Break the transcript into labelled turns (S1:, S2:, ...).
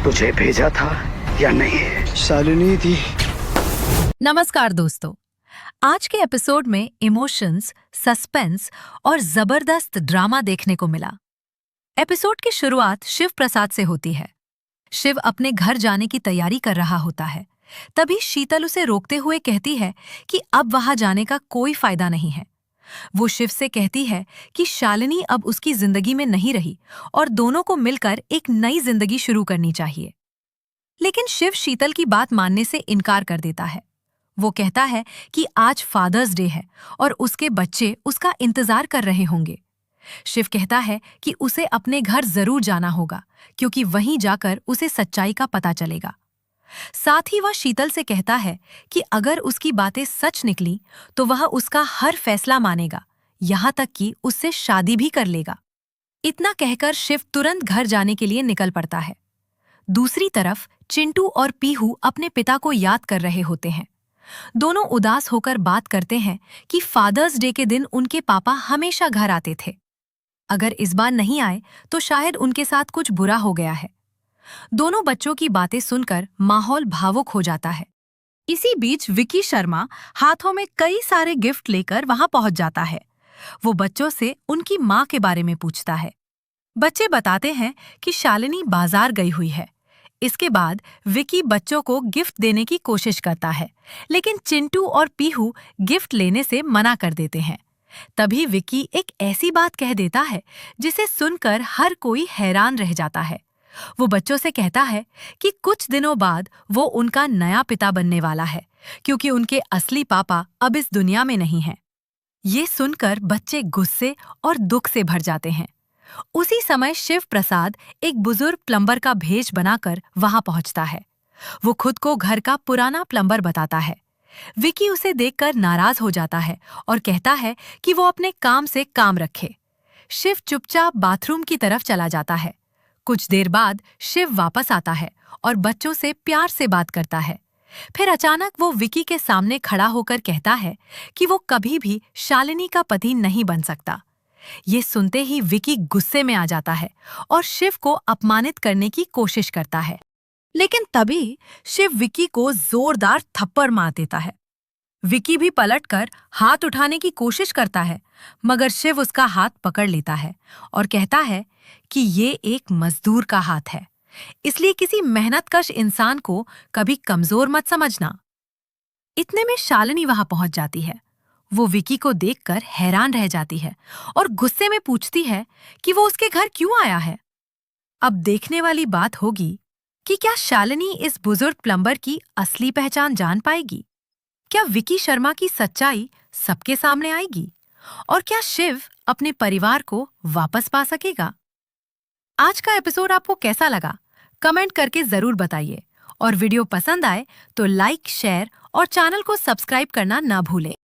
S1: तुझे भेजा था या नहीं?
S2: शालिनी थी।
S3: नमस्कार दोस्तों, आज के एपिसोड में इमोशंस, सस्पेंस और जबरदस्त ड्रामा देखने को मिला। एपिसोड की शुरुआत शिव प्रसाद से होती है। शिव अपने घर जाने की तैयारी कर रहा होता है। तभी शीतल उसे रोकते हुए कहती है कि अब वहां जाने का कोई फायदा नहीं है। वो शिव से कहती है कि शालिनी अब उसकी जिंदगी में नहीं रही और दोनों को मिलकर एक नई जिंदगी शुरू करनी चाहिए। लेकिन शिव शीतल की बात मानने से इनकार कर देता है। वो कहता है कि आज फादर्स डे है और उसके बच्चे उसका इंतजार कर रहे होंगे। शिव कहता है कि उसे अपने घर जरूर जाना होगा क्योंकि वहीं जाकर उसे सच्चाई का पता चलेगा। साथ ही वह शीतल से कहता है कि अगर उसकी बातें सच निकली तो वह उसका हर फैसला मानेगा, यहाँ तक कि उससे शादी भी कर लेगा। इतना कहकर शिव तुरंत घर जाने के लिए निकल पड़ता है। दूसरी तरफ चिंटू और पीहू अपने पिता को याद कर रहे होते हैं। दोनों उदास होकर बात करते हैं कि फादर्स डे के दिन उनके पापा हमेशा घर आते थे। अगर इस बार नहीं आए तो शायद उनके साथ कुछ बुरा हो गया है। दोनों बच्चों की बातें सुनकर माहौल भावुक हो जाता है। इसी बीच विकी शर्मा हाथों में कई सारे गिफ्ट लेकर वहां पहुंच जाता है। वो बच्चों से उनकी मां के बारे में पूछता है। बच्चे बताते हैं कि शालिनी बाजार गई हुई है। इसके बाद विकी बच्चों को गिफ्ट देने की कोशिश करता है, लेकिन चिंटू और पीहू गिफ्ट लेने से मना कर देते हैं। तभी विकी एक ऐसी बात कह देता है जिसे सुनकर हर कोई हैरान रह जाता है। वो बच्चों से कहता है कि कुछ दिनों बाद वो उनका नया पिता बनने वाला है क्योंकि उनके असली पापा अब इस दुनिया में नहीं हैं। ये सुनकर बच्चे गुस्से और दुख से भर जाते हैं। उसी समय शिव प्रसाद एक बुजुर्ग प्लम्बर का भेष बनाकर वहां पहुंचता है। वो खुद को घर का पुराना प्लम्बर बताता है। विकी उसे देखकर नाराज हो जाता है और कहता है कि वो अपने काम से काम रखे। शिव चुपचाप बाथरूम की तरफ चला जाता है। कुछ देर बाद शिव वापस आता है और बच्चों से प्यार से बात करता है। फिर अचानक वो विकी के सामने खड़ा होकर कहता है कि वो कभी भी शालिनी का पति नहीं बन सकता। ये सुनते ही विकी गुस्से में आ जाता है और शिव को अपमानित करने की कोशिश करता है। लेकिन तभी शिव विकी को जोरदार थप्पड़ मार देता है। विकी भी पलटकर हाथ उठाने की कोशिश करता है, मगर शिव उसका हाथ पकड़ लेता है और कहता है कि ये एक मजदूर का हाथ है, इसलिए किसी मेहनतकश इंसान को कभी कमजोर मत समझना। इतने में शालिनी वहां पहुंच जाती है। वो विकी को देखकर हैरान रह जाती है और गुस्से में पूछती है कि वो उसके घर क्यों आया है। अब देखने वाली बात होगी कि क्या शालिनी इस बुजुर्ग प्लम्बर की असली पहचान जान पाएगी? क्या विकी शर्मा की सच्चाई सबके सामने आएगी? और क्या शिव अपने परिवार को वापस पा सकेगा? आज का एपिसोड आपको कैसा लगा? कमेंट करके जरूर बताइए और वीडियो पसंद आए तो लाइक, शेयर और चैनल को सब्सक्राइब करना ना भूलें।